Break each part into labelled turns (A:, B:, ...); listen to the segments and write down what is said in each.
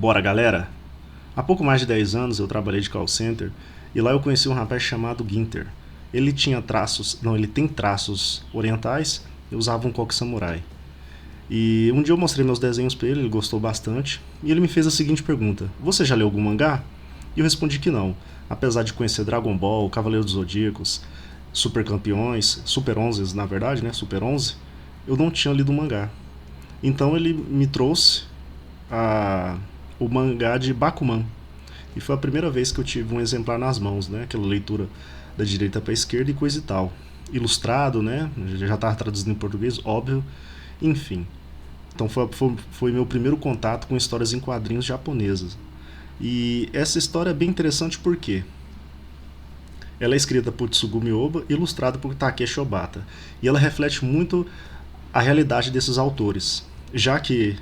A: Bora, galera! Há pouco mais de 10 anos eu trabalhei de call center e lá eu conheci um rapaz chamado Ginter. Ele tem traços orientais e usava um coque samurai. E um dia eu mostrei meus desenhos pra ele gostou bastante, e ele me fez a seguinte pergunta: Você já leu algum mangá? E eu respondi que não. Apesar de conhecer Dragon Ball, Cavaleiro dos Zodíacos, Super Campeões, Super 11 na verdade, né? Super 11, eu não tinha lido mangá. Então ele me trouxe a, o mangá de Bakuman. E foi a primeira vez que eu tive um exemplar nas mãos, né? Aquela leitura da direita para a esquerda e coisa e tal. Ilustrado, né? Já estava traduzido em português, óbvio. Enfim. Então foi meu primeiro contato com histórias em quadrinhos japonesas. E essa história é bem interessante porque ela é escrita por Tsugumi Oba e ilustrada por Takeshi Obata. E ela reflete muito a realidade desses autores, já que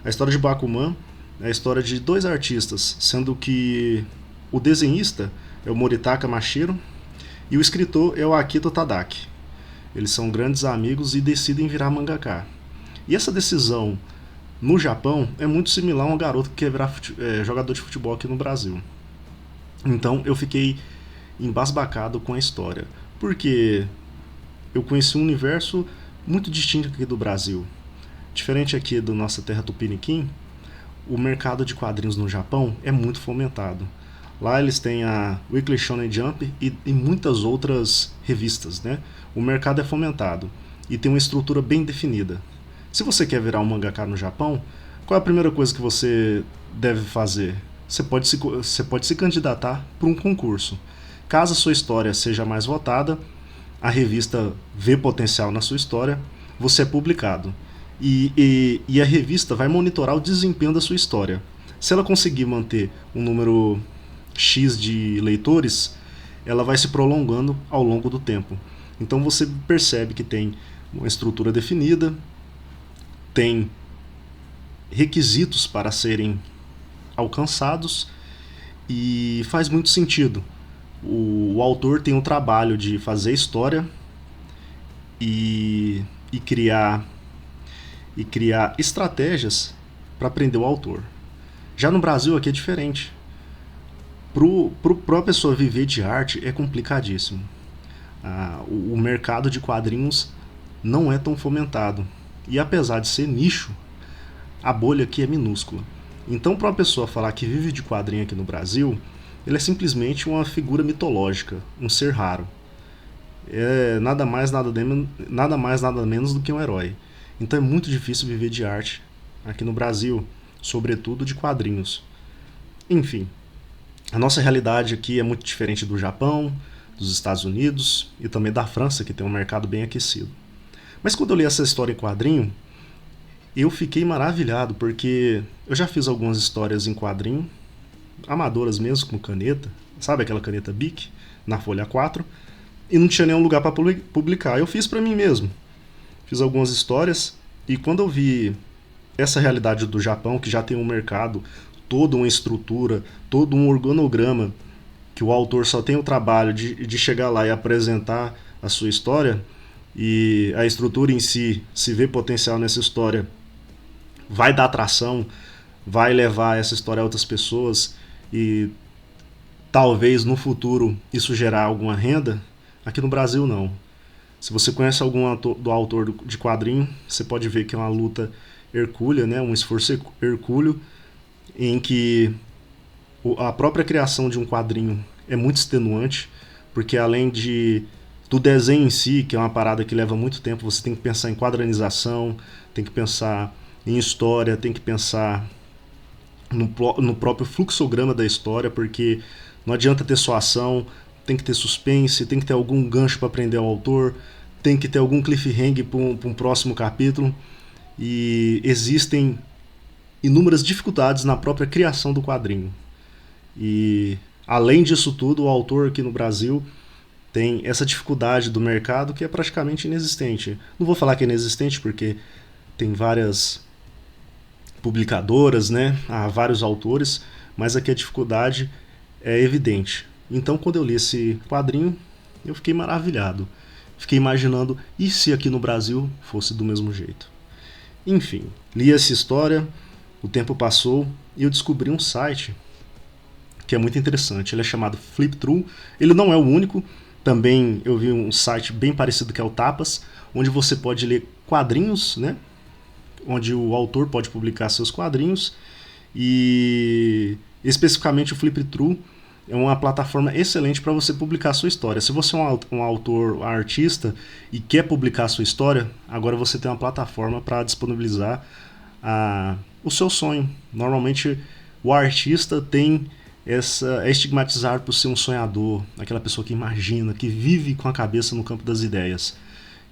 A: a história de Bakuman é a história de dois artistas, sendo que o desenhista é o Moritaka Mashiro e o escritor é o Akito Tadaki. Eles são grandes amigos e decidem virar mangaka. E essa decisão no Japão é muito similar a um garoto que quer virar jogador de futebol aqui no Brasil. Então eu fiquei embasbacado com a história, porque eu conheci um universo muito distinto aqui do Brasil. Diferente aqui da nossa terra tupiniquim, o mercado de quadrinhos no Japão é muito fomentado. Lá eles têm a Weekly Shonen Jump e muitas outras revistas, né? O mercado é fomentado e tem uma estrutura bem definida. Se você quer virar um mangaka no Japão, qual é a primeira coisa que você deve fazer? Você pode se candidatar para um concurso. Caso a sua história seja mais votada, a revista vê potencial na sua história, você é publicado. E a revista vai monitorar o desempenho da sua história. Se ela conseguir manter um número X de leitores, ela vai se prolongando ao longo do tempo. Então você percebe que tem uma estrutura definida, tem requisitos para serem alcançados e faz muito sentido. O autor tem o trabalho de fazer história e, e criar e criar estratégias para prender o autor. Já no Brasil aqui é diferente. Para a pessoa viver de arte é complicadíssimo. O mercado de quadrinhos não é tão fomentado. E apesar de ser nicho, a bolha aqui é minúscula. Então, para uma pessoa falar que vive de quadrinho aqui no Brasil, ele é simplesmente uma figura mitológica, um ser raro. É nada mais, nada menos do que um herói. Então é muito difícil viver de arte aqui no Brasil, sobretudo de quadrinhos. Enfim, a nossa realidade aqui é muito diferente do Japão, dos Estados Unidos e também da França, que tem um mercado bem aquecido. Mas quando eu li essa história em quadrinho, eu fiquei maravilhado, porque eu já fiz algumas histórias em quadrinho, amadoras mesmo, com caneta, sabe aquela caneta Bic, na folha 4, e não tinha nenhum lugar para publicar. Eu fiz para mim mesmo. Fiz algumas histórias, e quando eu vi essa realidade do Japão, que já tem um mercado, toda uma estrutura, todo um organograma, que o autor só tem o trabalho de chegar lá e apresentar a sua história, e a estrutura em si, se vê potencial nessa história, vai dar atração, vai levar essa história a outras pessoas e talvez no futuro isso gerar alguma renda. Aqui no Brasil não. Se você conhece algum autor de quadrinho, você pode ver que é uma luta hercúlea, né? Um esforço hercúleo, em que a própria criação de um quadrinho é muito extenuante, porque além do desenho em si, que é uma parada que leva muito tempo, você tem que pensar em quadrinização, tem que pensar em história, tem que pensar no próprio fluxograma da história, porque não adianta ter só ação, tem que ter suspense, tem que ter algum gancho para prender o autor, tem que ter algum cliffhanger para um próximo capítulo, e existem inúmeras dificuldades na própria criação do quadrinho. E além disso tudo, o autor aqui no Brasil tem essa dificuldade do mercado que é praticamente inexistente. Não vou falar que é inexistente porque tem várias publicadoras, né? Há vários autores, mas aqui a dificuldade é evidente. Então, quando eu li esse quadrinho, eu fiquei maravilhado. Fiquei imaginando, e se aqui no Brasil fosse do mesmo jeito? Enfim, li essa história, o tempo passou e eu descobri um site que é muito interessante. Ele é chamado Flip-Thru. Ele não é o único. Também eu vi um site bem parecido que é o Tapas, onde você pode ler quadrinhos, né? Onde o autor pode publicar seus quadrinhos. E especificamente o Flip-Thru é uma plataforma excelente para você publicar a sua história. Se você é um autor, um artista e quer publicar a sua história, agora você tem uma plataforma para disponibilizar o seu sonho. Normalmente o artista é estigmatizado por ser um sonhador, aquela pessoa que imagina, que vive com a cabeça no campo das ideias.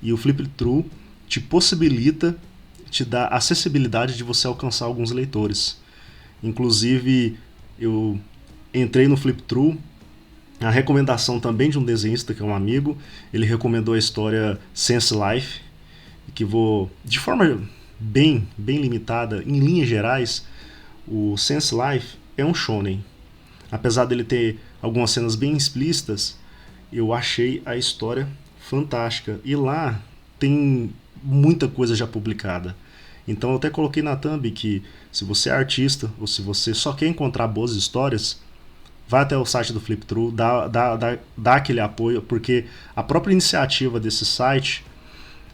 A: E o Flip-Thru te possibilita, te dá a acessibilidade de você alcançar alguns leitores. Inclusive, eu entrei no Flip-Thru, a recomendação também de um desenhista que é um amigo, ele recomendou a história Sense Life, que vou, de forma bem limitada, em linhas gerais, o Sense Life é um shonen. Apesar dele ter algumas cenas bem explícitas, eu achei a história fantástica. E lá tem muita coisa já publicada. Então eu até coloquei na thumb que se você é artista ou se você só quer encontrar boas histórias, vá até o site do Flip-Thru, dá aquele apoio, porque a própria iniciativa desse site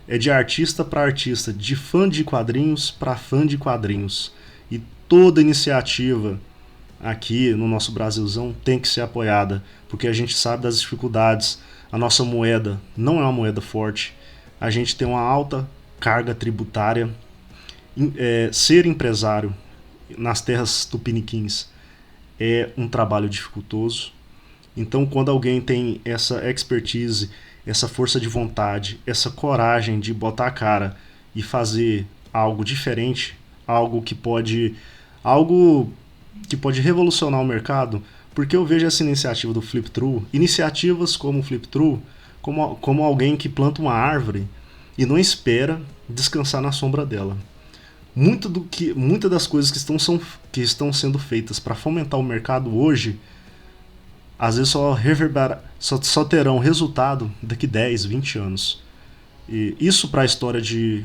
A: é de artista para artista, de fã de quadrinhos para fã de quadrinhos. E toda iniciativa aqui no nosso Brasilzão tem que ser apoiada, porque a gente sabe das dificuldades. A nossa moeda não é uma moeda forte, a gente tem uma alta carga tributária. Ser empresário nas terras tupiniquins é um trabalho dificultoso. Então, quando alguém tem essa expertise, essa força de vontade, essa coragem de botar a cara e fazer algo diferente, algo que pode revolucionar o mercado, porque eu vejo essa iniciativa do Flip-Thru, iniciativas como o Flip-Thru, como alguém que planta uma árvore e não espera descansar na sombra dela. Muitas das coisas que estão sendo feitas para fomentar o mercado hoje, às vezes só terão resultado daqui 10, 20 anos. E isso para a história de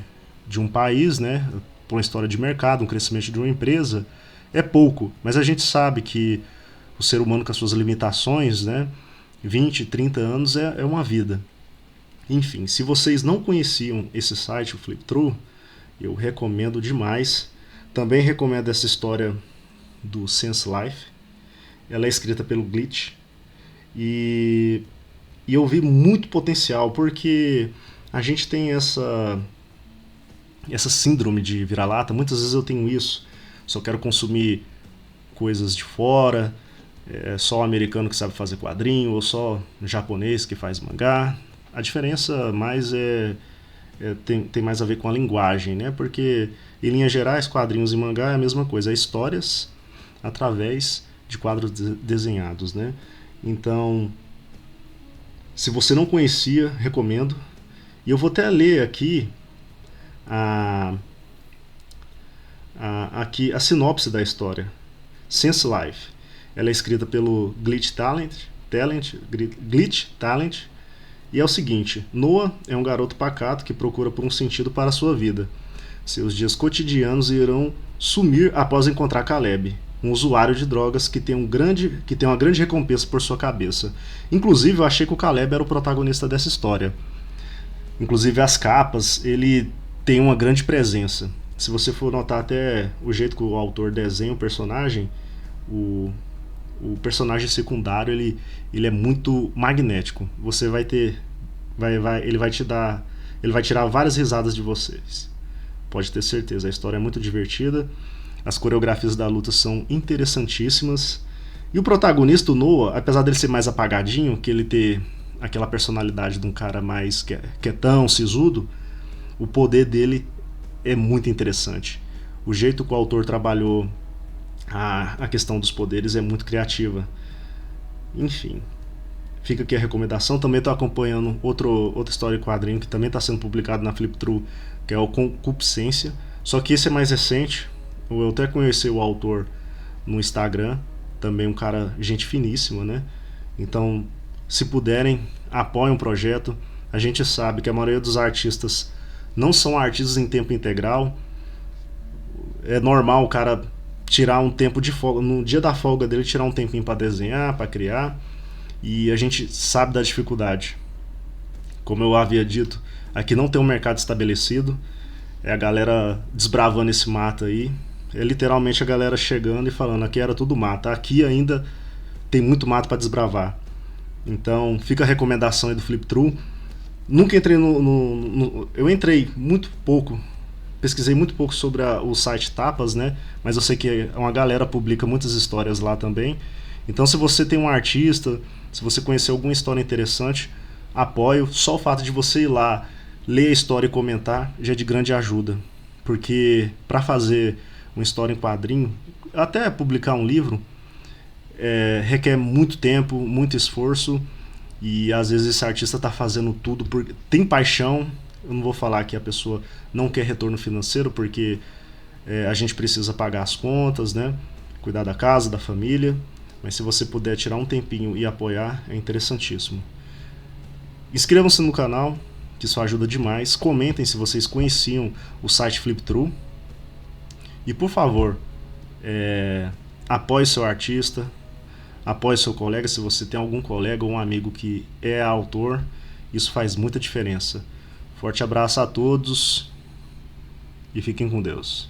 A: um país, né, para uma história de mercado, um crescimento de uma empresa, é pouco. Mas a gente sabe que o ser humano com as suas limitações, né, 20, 30 anos é uma vida. Enfim, se vocês não conheciam esse site, o Flip-Thru, eu recomendo demais. Também recomendo essa história do Sense Life. Ela é escrita pelo Glitch. E eu vi muito potencial, porque a gente tem essa síndrome de vira-lata. Muitas vezes eu tenho isso. Só quero consumir coisas de fora. Só o americano que sabe fazer quadrinho, ou só o japonês que faz mangá. A diferença mais tem mais a ver com a linguagem, né? Porque, em linhas gerais, quadrinhos e mangá é a mesma coisa, é histórias através de quadros desenhados, né? Então, se você não conhecia, recomendo. E eu vou até ler aqui a sinopse da história. Sense Life. Ela é escrita pelo Glitch Talent, e é o seguinte: Noah é um garoto pacato que procura por um sentido para a sua vida. Seus dias cotidianos irão sumir após encontrar Caleb, um usuário de drogas que tem uma grande recompensa por sua cabeça. Inclusive, eu achei que o Caleb era o protagonista dessa história. Inclusive, as capas, ele tem uma grande presença. Se você for notar até o jeito que o autor desenha o personagem, o personagem secundário ele é muito magnético. Você ele vai tirar várias risadas de vocês. Pode ter certeza, a história é muito divertida. As coreografias da luta são interessantíssimas. E o protagonista, o Noah, apesar dele ser mais apagadinho, que ele ter aquela personalidade de um cara mais quietão, sisudo, o poder dele é muito interessante. O jeito que o autor trabalhou a questão dos poderes é muito criativa. Enfim, fica aqui a recomendação. Também estou acompanhando outra história de quadrinho que também está sendo publicado na Flip-Thru, que é o Concupiscência. Só que esse é mais recente. Eu até conheci o autor no Instagram, também um cara, gente finíssima, né? Então, se puderem, apoiem o projeto. A gente sabe que a maioria dos artistas não são artistas em tempo integral. É normal o cara tirar um tempo de folga, no dia da folga dele, tirar um tempinho para desenhar, para criar. E a gente sabe da dificuldade. Como eu havia dito, aqui não tem um mercado estabelecido. É a galera desbravando esse mato aí. É literalmente a galera chegando e falando: aqui era tudo mato. Aqui ainda tem muito mato para desbravar. Então fica a recomendação aí do Flip Through. Nunca entrei eu entrei muito pouco, pesquisei muito pouco sobre o site Tapas, né? Mas eu sei que uma galera publica muitas histórias lá também. Então, se você tem um artista, se você conhecer alguma história interessante, apoio. Só o fato de você ir lá, ler a história e comentar já é de grande ajuda. Porque para fazer uma história em quadrinho, até publicar um livro, requer muito tempo, muito esforço. E às vezes esse artista está fazendo tudo porque tem paixão. Eu não vou falar que a pessoa não quer retorno financeiro, porque a gente precisa pagar as contas, né? Cuidar da casa, da família. Mas se você puder tirar um tempinho e apoiar, é interessantíssimo. Inscrevam-se no canal, que isso ajuda demais. Comentem se vocês conheciam o site Flip Through. E por favor, apoie seu artista, apoie seu colega. Se você tem algum colega ou um amigo que é autor, isso faz muita diferença. Forte abraço a todos e fiquem com Deus.